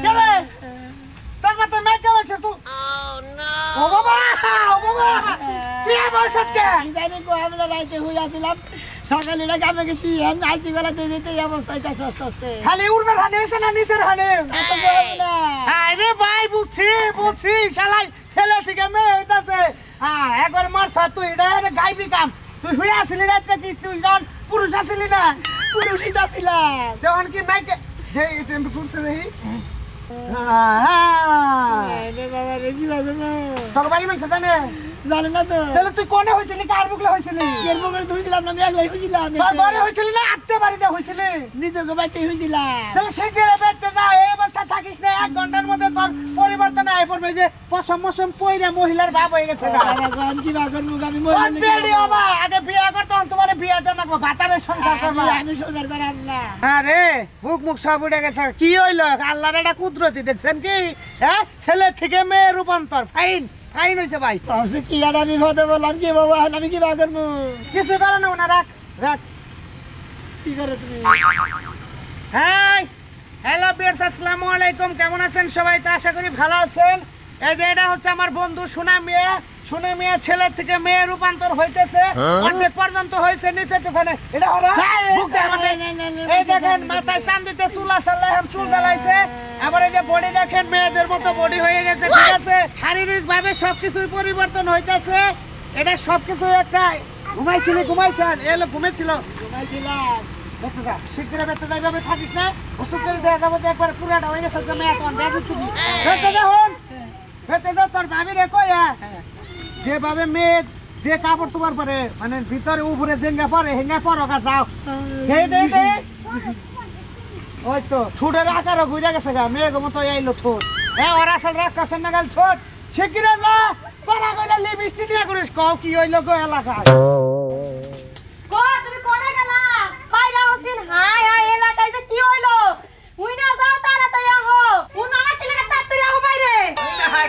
কেরে তোর মা তো মেয়ে কেমন ছিল তুই ও বাবা তুই বসত কে জানি কো আমরা রাইতে হইয়া দিলাম সকালে না কামে গেছি আইতে গলা দিয়ে দিতে এই অবস্থা হইতাছে আস্তে আস্তে খালি উড়বে হানে হইছে না নিচের হানে এত বড় না আরে ভাই বুঝছি শালাই ছেলে থেকে মেয়ে হইতাছে হ্যাঁ একবার মার সাথ তুই এটা গাইবি কাম তুই হইয়া আসলি রাতে কি তুই যখন পুরুষ আসলি না পুরুষই তো ছিলাম যখন কি মাইকে যে টেম্পু ফুটছে দেখি রে বাবা রে কি বাবা না তোর বাড়ি মাইছে জানে জানে না তো তাহলে তুই কোনে হইছিলি কার বুকলে হইছিলি এর মুখে ধুই দিলাম না আমি একলাই হইছিলাম তোর বাড়ি হইছিলি না আটতে বাড়িতে হইছিলি নিজে গোবাইতে হইছিলাম তাহলে শিগগিরই বেরতে যা এই অবস্থা থাকিস না 1 ঘন্টার মধ্যে তোর পরিবর্তন আয় পড়বে যে পশম পয়রা মহিলার ভাব হয়ে গেছে গা বাবা কি বা করব আমি কোন পেড়ি বাবা আগে বিয়ে করতে হন তোমারে বিয়ে জানাবো ভাতারের সংসার করবা আমি সংসার করাম না আরে মুখ সব উঠে গেছে কি হইলো আল্লাহর এটা কুদরতি দেখছেন কি হ্যাঁ ছেলে থেকে মেয়ে রূপান্তর ফাইন হইছে ভাই পাশে কি আর আমি ভাতে বললাম কি বাবা আমি কি বা করব কিছু করে না রাখ কি করে তুমি হাই হ্যালো বিয়ার্স আসসালামু আলাইকুম কেমন আছেন সবাই তো আশা করি ভালো আছেন এই যে এটা হচ্ছে আমার বন্ধু সোনা মিয়া ছেলে থেকে মেয়ে রূপান্তর হইতেছে অর্ধেক পর্যন্ত হয়েছে নিচে টুকানে এটা হলো এই দেখেন মাথায় চান্দিতে চুল আসলে চুল জ্বালাইছে আবার এই যে বডি দেখেন মেয়েদের মতো বডি হয়ে গেছে ঠিক আছে শারীরিক ভাবে সবকিছুর পরিবর্তন হইতেছে এটা সবকিছু একটা ঘুমাইছেন এলো ঘুমাইছিলাম বেঁচে যা শিগগিরই বেঁচে যা এইভাবে থাকিস না ওষুধ করে দেওয়া যাবো একবার পুরাটা হয়ে গেছে জমে এখন ব্যাগে তুমি বেঁচে যা তোর ভাবি রে কই যেভাবে মেয়ে যে কাপড় তোমার পরে মানে ভিতরে উপরে জেঙ্গা পরে হেঙ্গা পরো গা যাও দে ওই তো ঠোঁটের আকারও ঘুরে গেছে গা মেয়ে মতো এইলো ঠোঁট হ্যাঁ ওর আসল রাগ করছেন না গাল ঠোঁট শিগগিরই যা পারা কইলা লিপস্টিক দিয়া করিস কও কি হইলো গো এলাকায় তুমি কোনে গেলা বাইরে হসিন হাই এলাকায় যে কি হইলো উই না যাও তাড়াতাড়ি আহো উনা না কি লাগা তাড়াতাড়ি আহো বাইরে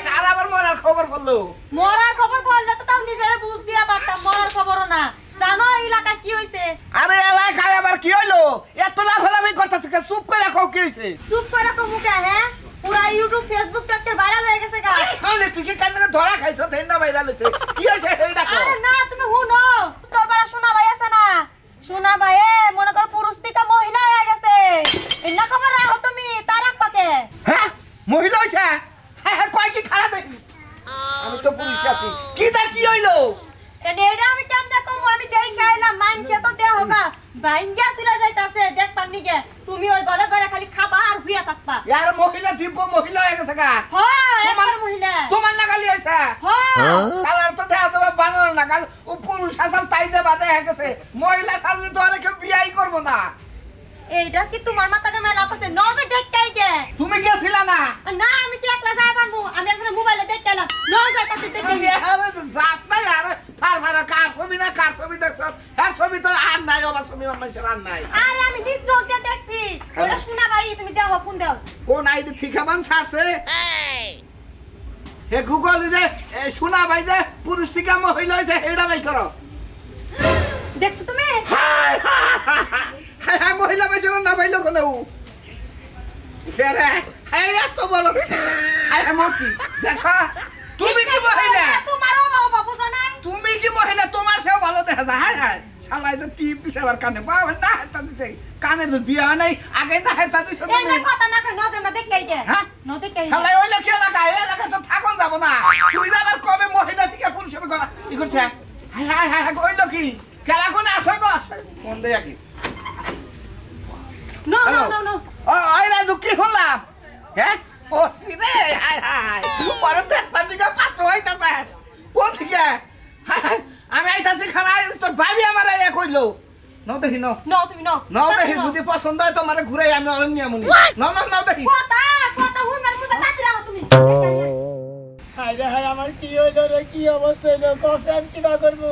কার আবার মরার খবর বললো মরার খবর বললে তো তাও নিজেরে বুঝ দিয়া পারতাম মরার খবরও না জানো এলাকায় কি হইছে আরে এলাকায় আবার কি হইলো এত লাফালাফি করতেছ চুপ করে রাখো কি হইছে চুপ করে তো মুখে হ্যাঁ পুরা ইউটিউব ফেসবুক তো ভাইরাল হয়ে গেছে গা তাহলে তুই কি কান্না ধরা খাইছো দেন না ভাইরাল হইছে কি হইছে এই দেখো আরে না তুমি হুনো তোর বড় সোনা ভাই আছে না সোনা ভাই মনে কর পুরুষ থেকে মহিলা হয়ে গেছে এনা খবর রাখো তুমি তারাক পাকে হ্যাঁ মহিলা হইছে হ্যাঁ কয় কি খারাপ দেখি আমি তো পুলিশ আছি কি হইলো এটা আমি কেমনে কমু আমি দেই খাইলাম মানছে তো দেহ হোগা বাইঙ্গা সিরা যাইতাছে দেখ পানি গে তুমি ওই ঘরে খালি খাবা আর হুইয়া থাকবা यार মহিলা দিব্য মহিলা হয়ে গেছে গা হ্যাঁ একবার মহিলা তোমার নাগালি হইছে হ্যাঁ কালার তো দেয়া তোমার বানর নাগাল ও পুরুষ আসল তাই যে বাদে হয়ে গেছে মহিলা সাজলে তো আর কেউ বিয়াই করব না এইটা কি তোমার মাথাকে মেলা পাছে নজর দেখ কাই গে তুমি গেছিলা না না আমি কি একলা যাই পারমু আমি আসলে মোবাইলে দেখ গেলাম নজর কাছে দেখ আরে যাস না यार ফার কার ছবি দেখছ হ্যাঁ ছবি তো আর নাই ওবা ছবি মানুষের আর নাই আরে আমি নিজ চোখ দিয়ে দেখছি ওটা শোনা ভাই তুমি দেখো কোন দাও কোন আইডি ঠিকামান ছাড়ছে হে গুগল রে শোনা ভাই যে পুরুষ থেকে মহিলা হইছে হেডা বাই করো দেখছো তুমি হ্যাঁ মহিলা বাইছে না বাইলো কোনে ও রে হ্যাঁ এত বলো হ্যাঁ মতি দেখো তুমি কি মহিলা তোমারও বাবা বুঝো নাই তুমি কি মহিলা তোমার সেও ভালো দেখা যায় হ্যাঁ শালাই তো টিপ দিছে আবার কানে বাবা না হেতা দিছে কানে তো বিয়া নাই আগে না হেতা দিছে এই না কথা না কই নজর না দেখাই দে হ্যাঁ ন দেখাই শালাই ওইলা কি লাগা তো থাকুন যাব না তুই যাবার কবে মহিলা থেকে পুরুষ হবে করা ই করছে হ্যাঁ কইলো কি কেলা কোন আসই বস কোন দেয়া কি নো ও আই রাজু কি হলাম হ্যাঁ ও সিরে হাই পরে দেখতাম দিকে পাত্র হইতাছে কোন দিকে আমি আইতাছি খানা তোর ভাবি আমার এ কইলো নাও দেখি নাও তুমি নাও দেখি যদি পছন্দ হয় তোমার ঘুরে আমি অরণ্য আমনি নাও দেখি কথা হুই মার মুদা তাতি রাখো তুমি হায় রে হায় আমার কি হইলো রে কি অবস্থা হইলো কসম কি বা করব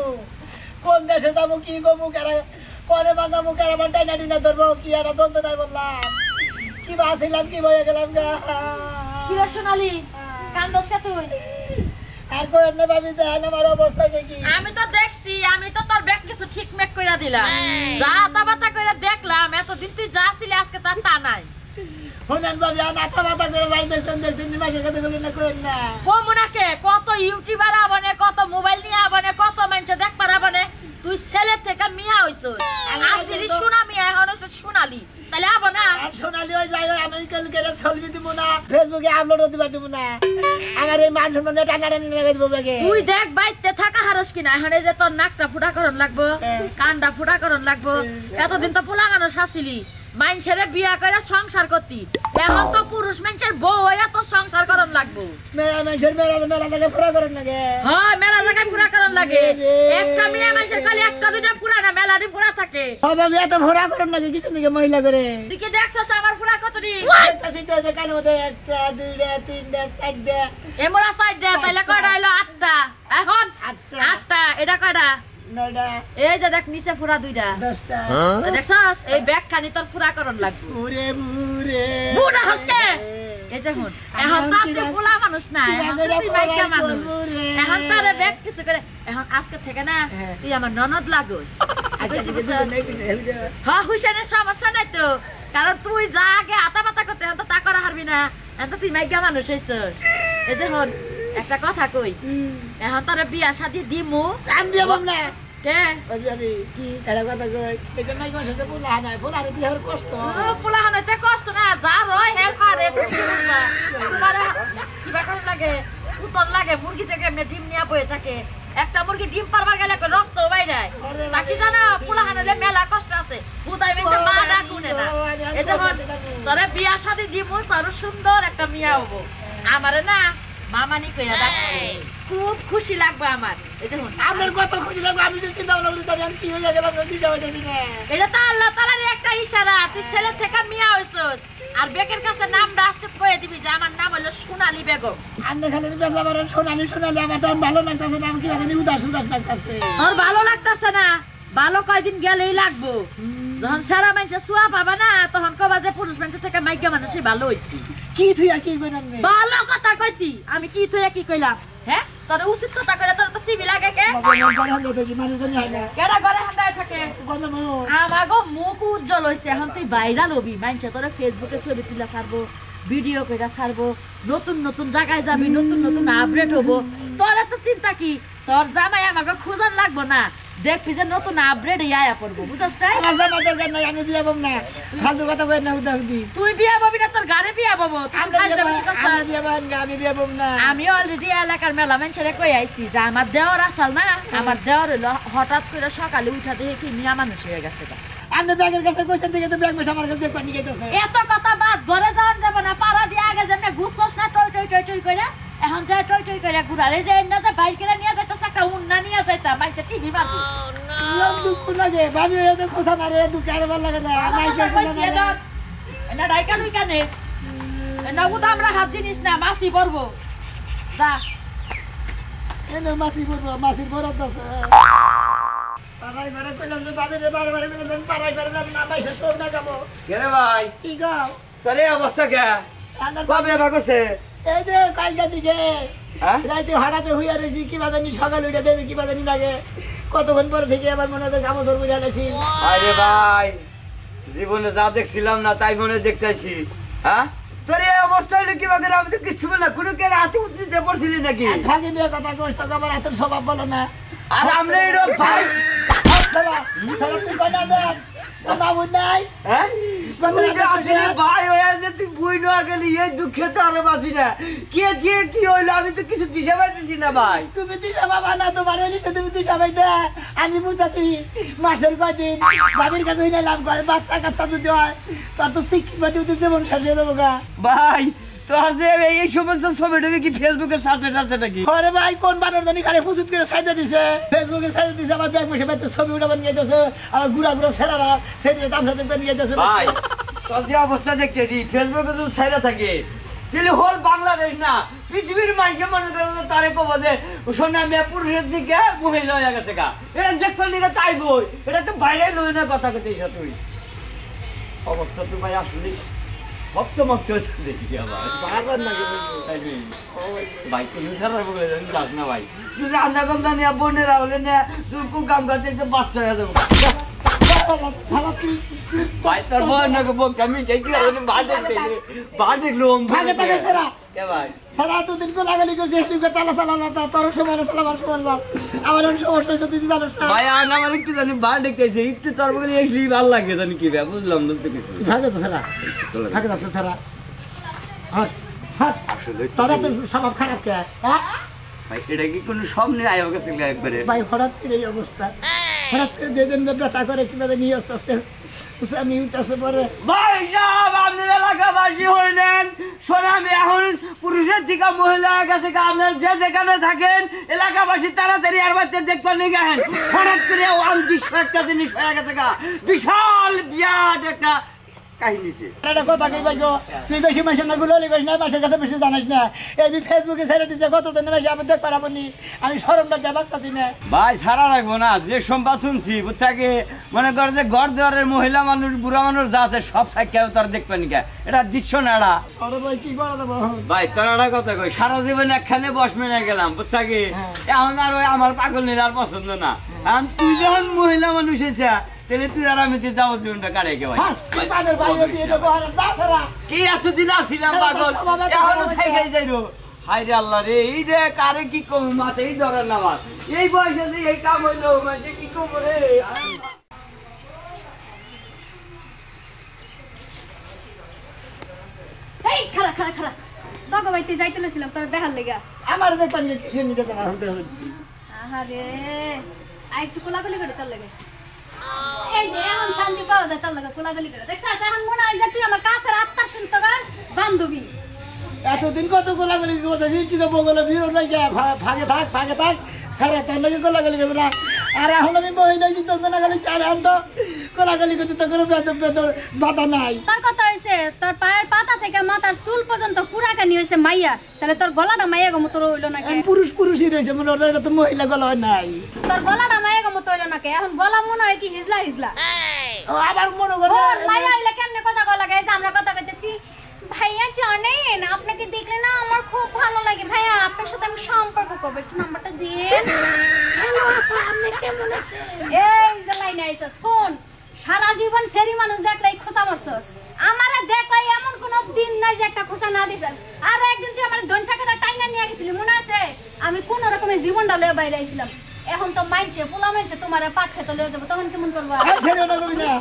কোন দেশে যাবো কি করবো কারা কোনে বাঁধাবো কারা বান্টাই না ধরবো কি আর দন্ত নাই বললাম কি বাসিলাম কি বয়ে গেলাম গা কি রে সোনালি কান্দস কা তুই আর কই না ভাবি দেন আমার অবস্থা কি আমি তো দেখছি আমি তো তোর ব্যাগ কিছু ঠিক মেক কইরা দিলাম যা তাবাতা কইরা দেখলাম এতদিন তুই যা ছিলি আজকে তার তা নাই শুনেন ভাবি আর নাতা মাতা করে যাইতেছেন দেখছেন নিমাসের কথা বলি না করেন না কমুনাকে কত ইউটিউবার আবনে কত মোবাইল নিয়ে আবনে কত মানুষ দেখবার আবনে তুই ছেলে থেকে মিয়া হইছস আসিলি সোনা মিয়া এখন হইছে সোনালি তাহলে আবনা আর সোনালি ওই যাই আমি কালকে ছবি দিব না ফেসবুকে আপলোড দিবা দিব না আমার এই মান সম্মান টানাটানি লাগাই দিব বেগে তুই দেখ বাইতে থাকা হারস কিনা এখন এই যে তোর নাকটা ফুটা করন লাগবো কানটা ফুটা করন লাগবো এতদিন তো পোলা মানুষ আসিলি মানুষের বিয়া করে সংসার করতি এখন তো পুরুষ মানুষের বউ হইয়া তো সংসার করন লাগবো মেলা মানুষের মেলা থেকে পুরা করেন না গে হয় মেলা জায়গায় পুরা করন লাগে একটা মেয়ে মানুষের খালি একটা দুইটা পুরা না মেলা দিন পুরা থাকে ভাবি এত পুরা করেন নাকি কিছু দিকে মহিলা করে তুই কি দেখছস আমার পুরা কতটি কানে মধ্যে একটা দুইটা তিনটা চারটা এমরা সাইড দে তাইলে কয়টা হইলো আটটা এখন আটটা এটা কয়টা নয়টা এই যে দেখ নিচে পুরা দুইটা 10টা দেখছস এই ব্যাগ খানি তোর পুরা করন লাগবে ওরে বুরে বুড়া হসকে এই যে হুন এখন তো তুই পোলা মানুষ না এখন তো তুই বাইকা মানুষ এখন তোর ব্যাগ কিছু করে এখন আজকে থেকে না তুই আমার ননদ লাগোস হ্যাঁ হুইশানের সমস্যা নাই তো কারণ তুই যা আগে আতা পাতা করতে এখন তো তা করা হারবি না এখন তো তুই মাইকা মানুষ হইছস এই যে হুন একটা কথা কই এখন তোর বিয়া শাদি দিমু আমি যাব না কে ভাবি কি এরা কথা কই এই যে মাইক মাসে পোলা না পোলা রে বিয়ার কষ্ট পোলা হানাইতে কষ্ট না যা রয় হের পারে তোমার কিবা কোন লাগে উতন লাগে মুরগি থেকে এমনি ডিম নিয়া বয়ে থাকে একটা মুরগি ডিম পারবার গেলে রক্ত বাইরে বাকি জানা পোলা হানাইলে মেলা কষ্ট আছে বুদাই বেঁচে মা না কুনে না এই যেমন তোরে বিয়া শাদি দিমু তোর সুন্দর একটা মিয়া হবো আমারে না মামানি কইয়া ডাকবে খুব খুশি লাগবে আমার এই যেমন আমার কত খুশি লাগবে আমি যদি চিন্তা ভাবনা করি আমি কি হয়ে গেলাম দিশা হয়ে যাবি না এটা তো আল্লাহ তাআলার একটা ইশারা তুই ছেলে থেকে মিয়া হইছস আর বেকের কাছে নাম রাস্তে কয়ে দিবি যে আমার নাম হলো সোনালী বেগম আমি খালি বেজা বারে সোনালি সোনালি আমার তো ভালো লাগতাছে না আমি কি জানি উদাস উদাস লাগতাছে তোর ভালো লাগতাছে না ভালো কয়দিন গেলেই লাগবো যখন সারা মানুষের চুয়া পাবা না তখন কবা যে পুরুষ মানুষের থেকে মাইকা মানুষই ভালো হইছি কি তুই কি কইলাম নে ভালো কথা কইছি আমি কি তুই কি কইলাম হ্যাঁ তোর উচিত কথা কইলে তোর তো সিবি লাগে কে কেডা ঘরে হান্দায় থাকে আমাগো মুখ উজ্জ্বল হইছে এখন তুই ভাইরাল হবি মানুষে তোর ফেসবুকে ছবি তুলা ছাড়বো ভিডিও কইরা ছাড়বো নতুন নতুন জায়গায় যাবি নতুন নতুন আপডেট হবো তোর এত চিন্তা কি তোর জামাই আমাকে খোঁজান লাগবো না দেখবি যে নতুন আপডেট আয়া পড়বো বুঝছস না আমার জামা দরকার নাই আমি বিয়া বম না ফালতু কথা কই না উদাস দি তুই বিয়া ববি না তোর গারে বিয়া ববো আমি বিয়া বম না আমি অলরেডি এলাকার মেলা মানুষের কই আইছি যে আমার দেওয়ার আসাল না আমার দেওয়ার হইলো হঠাৎ করে সকালে উঠা দেখে কি মিয়া মানুষ হয়ে গেছে আমি ব্যাগের কাছে কইছেন দিকে তো ব্যাগ মেশা আমার কাছে পানি গেতেছে এত কথা বাদ ঘরে যাওয়ান যাব না পাড়া দিয়ে আগে যেমন ঘুষছস না টই টই টই টই করে এখন যায় টই টই করে ঘুরারে যায় না যে বাইক করে নিয়ে যাইতাছ একটা উন্না নিয়ে যাইতা মাইছে টিভি মারবো দুঃখ লাগে ভাবি এত কথা মারে দুঃখ আর ভালো লাগে না মাইকে কইছি এদর না ডাইকা লই কানে না উদা আমরা হাত জিনিস না মাসি পড়বো যা এনে মাসি বলবো মাসির বড় দছে পাড়াই ঘরে কইলাম যে বাবিরে বারবার কইলাম পাড়াই ঘরে যাব না মাইছে তো না যাবো কেরে ভাই কি গাও তোর এই অবস্থা কে কবে এবার করছে এই যে কালকা দিকে হ্যাঁ রাইতে হঠাতে হইয়া রয়েছি কি বাদানি সকাল উঠে দেখে কি বাদানি লাগে কতক্ষণ পরে থেকে আবার মনে হয় গামো ধরবো জানাইছি আরে ভাই জীবনে যা দেখছিলাম না তাই মনে দেখতেছি হ্যাঁ তোর এই অবস্থা হলে কি বাকি আমি তো কিচ্ছু বল না কোনো কে হাতে উঠতে পড়ছিলি নাকি ফাঁকি দিয়ে কথা কইস তো আমার হাতের স্বভাব বলো না আর আমরা এই ভাই তুই কথা দেখ বাবু নাই হ্যাঁ তুই যে আসলে ভাই হয়ে যে তুই বই না গেলি এই দুঃখে তো আরো বাঁচি না কে যে কি হইলো আমি তো কিছু দিশা পাইতেছি না ভাই তুমি দিশা বাবা না তোমার হইলে তুমি দিশা পাইতে আমি বুঝাচ্ছি মাসের কয়দিন বাবির কাছে হইলে লাভ করে বাচ্চা কাচ্চা যদি হয় তোর তো শিক্ষিত বাটি জীবন শেষ হয়ে যাবো গা ভাই তোর যে এই সমস্ত ছবি টবি কি ফেসবুকে সার্চে টার্চে নাকি আরে ভাই কোন বানর জানি খালি ফুচুত করে সাইডে দিছে ফেসবুকে সাইডে দিছে আমার ব্যাগ মেশে বাইতে ছবি উঠাবার নিয়ে যাচ্ছে আমার গুড়া গুড়া ছেড়ারা সেদিনে তামসা দেখবে নিয়ে যাচ্ছে ভাই তোর যে অবস্থা দেখতেছি ফেসবুকে যদি সাইডে থাকে তাহলে হোল বাংলাদেশ না পৃথিবীর মানুষে মনে করে তারে কব যে সোনা মেয়ে পুরুষের দিকে মহিলা হয়ে গেছে গা এটা দেখবার নিকে তাই বই এটা তো বাইরে লই না কথা কইতেছ তুই অবস্থা তো ভাই আসলে ভক্ত মক্ত দেখি আবার বারবার না ভাই তুমি সারা বলে যাস না ভাই তুই আন্দা গন্ধা নিয়ে বোনেরা হলে নিয়ে তুই খুব কাম করতে বাচ্চা হয়ে যাবো শালা তুই ভাই তোর বউ না গো বউ আমি চাই কি আমি বাড়ি লোম ভাগে থাকে সেরা কে ভাই সারা এতদিন গোলাগালি করছে একটু তালা চালা না তোর সময় না চালাবার সময় না আমার অনেক সমস্যা হয়েছে তুই জানিস না ভাই আর আমার একটু জানি বাড়ি দেখতেছে একটু তোর বলে এসলি ভালো লাগে জানি কি ভাই বুঝলাম না তো কিছু ভাগে তো সেরা ভাগে যাচ্ছে সেরা হট হট আসলে তোরা তো স্বভাব খারাপ কে হ্যাঁ ভাই এটা কি কোনো সামনে আয় গেছে একবারে ভাই হঠাৎ করে এই অবস্থা হঠাৎ করে যেদিন ব্যথা করে কিভাবে নিয়ে আস্তে আস্তে আমি উঠতেছে পরে ভাই সাহেব আপনার এলাকাবাসী হইলেন শোনা আমি এখন পুরুষের থেকে মহিলার কাছে আপনার যে যেখানে থাকেন এলাকাবাসী তাড়াতাড়ি আর বাচ্চা দেখতে নিয়ে গেছেন হঠাৎ করে অদৃশ্য একটা জিনিস হয়ে গেছে গা বিশাল বিরাট একটা কাহিনী সে একটা কথা কই ভাই গো তুই বেশি মাসের না গুলো লিখিস না মাসের কাছে বেশি জানিস না এই ফেসবুকে ছেড়ে দিচ্ছে কতদিন মাসে আমি দেখ পারাবো নি আমি শরমটা যা বাঁচতাছি না ভাই সারা রাখবো না যে সম্পাদ শুনছি বুঝছা কি মনে করে যে ঘর দুয়ারের মহিলা মানুষ বুড়া মানুষ যা আছে সব সাক্ষী তোর দেখবেন কে এটা দৃশ্য না এটা সরম ভাই কি করা দেবো ভাই তোর একটা কথা কই সারা জীবন একখানে বস মেনে গেলাম বুঝছা কি এখন আর ওই আমার পাগল নিলে আর পছন্দ না এখন তুই যখন মহিলা মানুষ এসে তাহলে তুই আর আমি যাবো জীবনটা কাটে কে ভাই কি এতদিন আসিলাম পাগল এখনো থেকে যাই রো হাই রে আল্লাহ রে এই রে কারে কি কম মাথায় ধরার নামাজ এই বয়সে যে এই কাম হইলো মানে কি কম রে এই খালা খালা খালা দগা বাইতে যাইতে লইছিলাম তোর দেখার লেগা আমার দেখতাম কিসের নিতে যাওয়া হতে আহারে আই একটু কোলাগুলি করে তোর লাগে এই যে এখন শান্তি পাওয়া যায় তোর লাগে কোলাগুলি করে দেখছ এখন মনে হয় যে তুই আমার কাছের আত্মা শুনতে গান বান্ধবী এতদিন কত গোলাগুলি করতে জিনিসটিকে বগলে ভিড় নাই ফাঁকে থাক সারা তার লাগে গোলাগুলি করবে না আর এখন আমি মহিলা চিন্তা না গেলে আর এখন তো গোলাগুলি করতে তো কোনো বাধা নাই তোর কথা হইছে তোর পায়ের পাতা থেকে মাথার চুল পর্যন্ত পুরাকানি হইছে মাইয়া তাহলে তোর গলাটা মাইয়া গো মতো হইলো নাকি পুরুষই রয়েছে মনে হয় এটা তো মহিলা গলা হয় নাই তোর গলাটা মাইয়া গো মতো হইলো নাকি এখন গলা মনে হয় কি হিজলা হিজলা আবার মনে করে মাইয়া হইলে কেমনে কথা গলা গাইছে আমরা কথা কইতেছি ভাইয়া জানেন আপনাকে দেখলে না আমার খুব ভালো লাগে ভাইয়া আপনার সাথে আমি সম্পর্ক করব একটু নাম্বারটা দিন হ্যালো আপা আপনি কেমন আছেন এই যে লাইনে আইছস ফোন সারা জীবন সেরি মানুষ দেখলাই খোঁচা মারছস আমারে দেখলাই এমন কোন দিন নাই যে একটা খোঁচা না দিছস আর একদিন তুই আমার দনসা কথা টাইনা নিয়ে গেছিলি মনে আছে আমি কোন রকমের জীবনটা লয়ে বাইরে আইছিলাম এখন তো মাইনছে পোলা মাইনছে তোমারে পাট খেতে লয়ে যাব তখন কেমন করবা সেরি না কবি না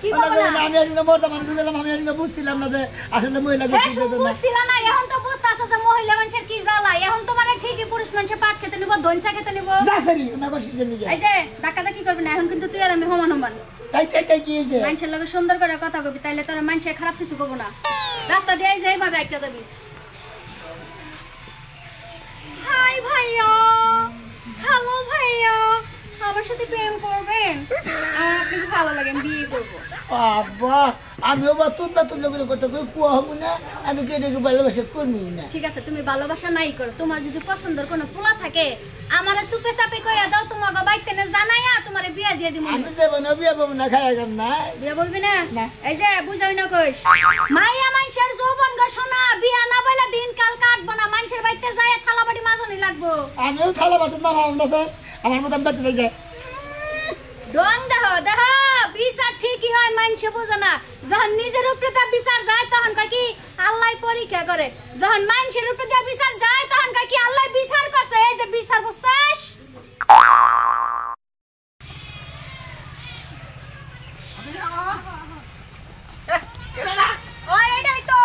কি করব না আমি আর মরতে মানুষ দিলাম আমি আর বুঝছিলাম না যে আসলে মহিলা বুঝছিলা না এখন তো বুঝতাছ যে মহিলা মানুষের কি জ্বালা এখন তোমারে ঠিকই পুরুষ মানুষের পাট খেতে নিব দনসা খেতে নিব যা সেরি না করছিস যে এই যে ডাকাটা কি করবি না এখন কিন্তু তুই আর আমি সমান সমান তাই কি হইছে মানুষের লগে সুন্দর করে কথা কবি তাইলে তোর মানুষে খারাপ কিছু কব না রাস্তা দিয়ে যাই ভাবে একটা যাবি হাই ভাইয়া হ্যালো ভাইয়া আমার সাথে প্রেম করবেন আমার আপনাকে ভালো লাগে আমি বিয়ে করব বাবা আমিও বা তুল্লা করে কথা কই কুয়া হবো না আমি কে দেখে ভালোবাসা করবি না ঠিক আছে তুমি ভালোবাসা নাই করো তোমার যদি পছন্দের কোনো পোলা থাকে আমারে সুপে চাপে কইয়া দাও তোমাকে বাইতে না জানাইয়া তোমারে বিয়া দিয়ে দিমু আমি যাব না বিয়া পাবো না খাই যাম না বিয়া বলবি না এই যে বুঝাই না কইস মাইয়া মানুষের যৌবন গো শোনা বিয়া না বইলা দিন কাল কাটবো না মানুষের বাইতে যায় থালাবাড়ি মাজনি লাগবো আমিও থালা বাসন মামা না স্যার আমার মতন বেঁচে যাই ডং দেহ বিচার ঠিকই হয় মানুষে বোঝে না যখন নিজের উপরে তার বিচার যায় তখন কয় কি আল্লাহ পরীক্ষা করে যখন মানুষের উপরে তার বিচার যায় তখন কয় কি আল্লাহ বিচার করছে এই যে বিচার বুঝছিস ওই এটাই তো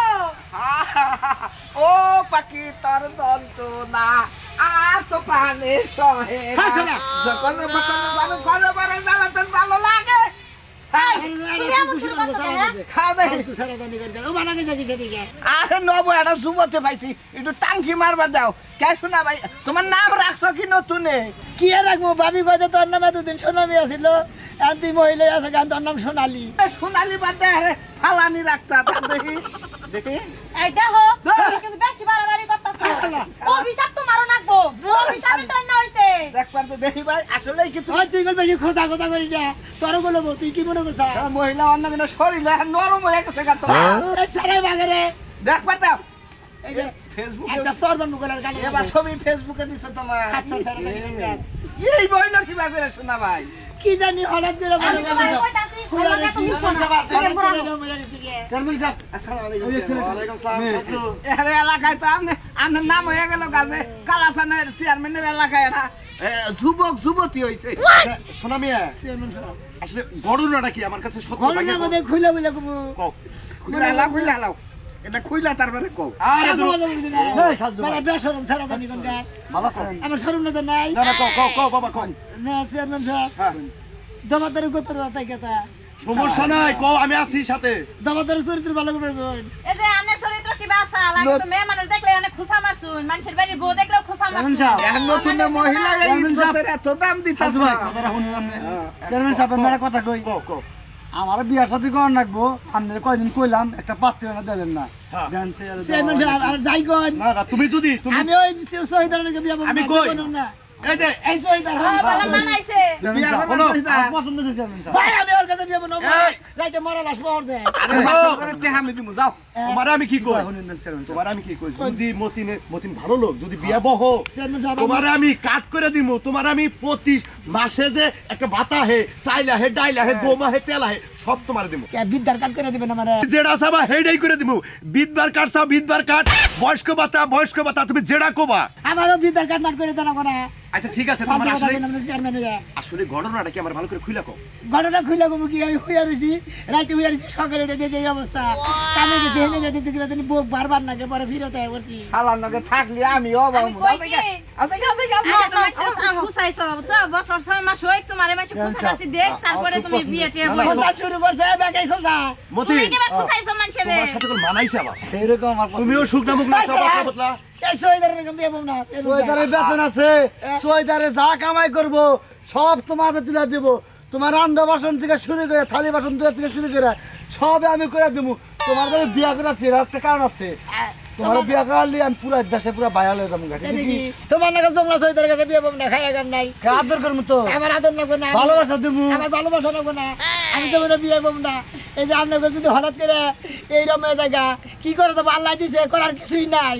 ও পাখি তোর যন্ত্রণা আর তো প্রাণে সহে যখন ঘরে ঘরে জ্বালাতেন ভালো লাগে আরে নব একটা যুবতে পাইছি একটু টাঙ্কি মারবার দাও কে শোনা ভাই তোমার নাম রাখছো কি নতুনে কি রাখবো ভাবি কয়ে তোর নাম এতদিন সোনামি আছিল তুই মহিলা আছে গান তোর নাম সোনালি সোনালি বাদ দে ফালানি রাখতা দেখি দেখি এই দেখো তুমি কিন্তু বেশি বাড়াবাড়ি করতেছো অভিশাপ তোমারও নাকবো অভিশাপে তো না হইছে দেখবার তো দেখি ভাই আসলেই কি তুই তুই বেশি খোঁজা খোঁজা করি না তোর বলবো তুই কি মনে করছা মহিলা অন্য কিন্তু শরীর নরম হয়ে গেছে গা তোমার সারাই বাগারে দেখবার দাও এই যে ফেসবুকে একটা সরবান মুগলার গান এবার ছবি ফেসবুকে দিছো তোমার আচ্ছা, স্যার, এই মহিলা কি ভাবে শোনা ভাই কি জানি হঠাৎ করে মনে আমি তোমার কইতাছি ভালো লাগে তুমি শোনো চেয়ারম্যান সাহেব আসসালামু আলাইকুম ওয়ালাইকুম সালাম এর এলাকায় তো আপনার নাম হয়ে গেল গাছে কালাসানের চেয়ারম্যানের এলাকায় এরা যুবক যুবতী হইছে শোনা মিয়া আসলে ঘটনাটা কি আমার কাছে সত্য ঘটনার মধ্যে খুলে বুলে কমু খুইলা হালাও এটা খুইলা তারপরে কও বেসরম ছাড়া জানি কোনকার ভালো আছেন আমার শরম না নাই না না কও বাবা কও না চেয়ারম্যান সাহেব হ্যাঁ দমাদার গোতর তাই কথা সমস্যা নাই কও আমি আছি সাথে দমাদার চরিত্র ভালো করে বলবেন এই যে আনের চরিত্র কি বাসা লাগে তো মেয়ে মানুষ দেখলে অনেক খুশা মারছুন মানুষের বাড়ির বউ দেখলেও খুশা মারছুন এখন নতুন মহিলা এই ইজ্জতের এত দাম দিতাছ না চেয়ারম্যান সাহেব মেয়ের কথা কই কও আমার বিয়ার সাথে করার রাখবো আপনাদের কয়দিন কইলাম একটা পাত্র না দিলেন না হ্যাঁ। দেন চেয়ারম্যান সাহেব আর যাই কোন না না তুমি আমি ওই শহীদারকে বিয়ে করব আমি কই? না এই যে এই শহীদার বলা মানাইছে বলো। পছন্দ হয়েছে চেয়ারম্যান সাহেব ভাই আমি ওর কাছে বিয়ে করব না এই! রাইতে মরা লাশ পাওয়ার দেয় আরে আমি দিমু যাও তোমার আমি কি কই শুনেন দেন চেয়ারম্যান সাহেব তোমার আমি কি কই যদি মতিন ভালো লোক যদি বিয়া বহ চেয়ারম্যান সাহেব তোমার আমি কাট করে দিমু তোমার আমি প্রতি মাসে যে একটা ভাতা হে চাইলা হে ডাইলা হে গোমা হে তেলা হে সব তোমার দিমু কে বিদ্যার কাট করে দিবেন আমারে যেটা চাবা হেডাই করে দিমু বিদবার কাট চাও বিদবার কাট বয়স্ক ভাতা তুমি যেটা কোবা আমারও বিদ্যার কাট মাট করে দেন না আচ্ছা ঠিক আছে ফালতু তোমার কথা আসলে কইলাম না চেয়ারম্যান হইয়া আসলে ঘটনাটা কি আমার ভালো করে খুইলা কও ঘটনা খুলে কমু কি আমি হইয়া রইছি রাইতে হইয়া রইছি সকালে উঠে যে অবস্থা কামে গেছে হেনে যেতে দেখি তুমি বুক বারবার নাকে পরে ফিরতে আয় করছি শালার নগে থাকলে আমি অবাক আমি কই কি খুশাইছো বছর 6 মাস হই তোমারে মাসে খুশাইছি দেখ তারপরে তুমি বিয়ে টিয়ে বই খোঁজা শুরু করছে বেকাই খোঁজা মতিন তুমি কেবা খুশাইছো মানুষেরে তোমার সাথে কোন মানাইছে আবার এইরকম আমার তুমিও শুকনা মুখ না সব কথা বললা এই শহীদারের বিয়ে করব না সোয়েদারের বেতন আছে সোয়েদারে যা কামাই করব সব তোমাদের তুলে দেব তোমার রান্না বাসন থেকে শুরু করে থালি বাসন থেকে শুরু করে সব আমি করে দেবো তোমার ঘরে বিয়া করাচ্ছি এর একটা কারণ আছে তোমার বিয়া করালে আমি পুরো দেশে পুরো বাইরে হয়ে যাবো দেখি তোমার নাকি জংলা শহীদের কাছে বিয়ে করব না খাইয়া গাম নাই আদর করবো তো আমার আদর লাগবে না ভালোবাসা দেবো আমার ভালোবাসা লাগবে না আমি তো মনে বিয়ে করব না এই যে আপনাকে যদি হঠাৎ করে এইরকম জায়গা কি করে দেবো আল্লাহ দিছে করার কিছুই নাই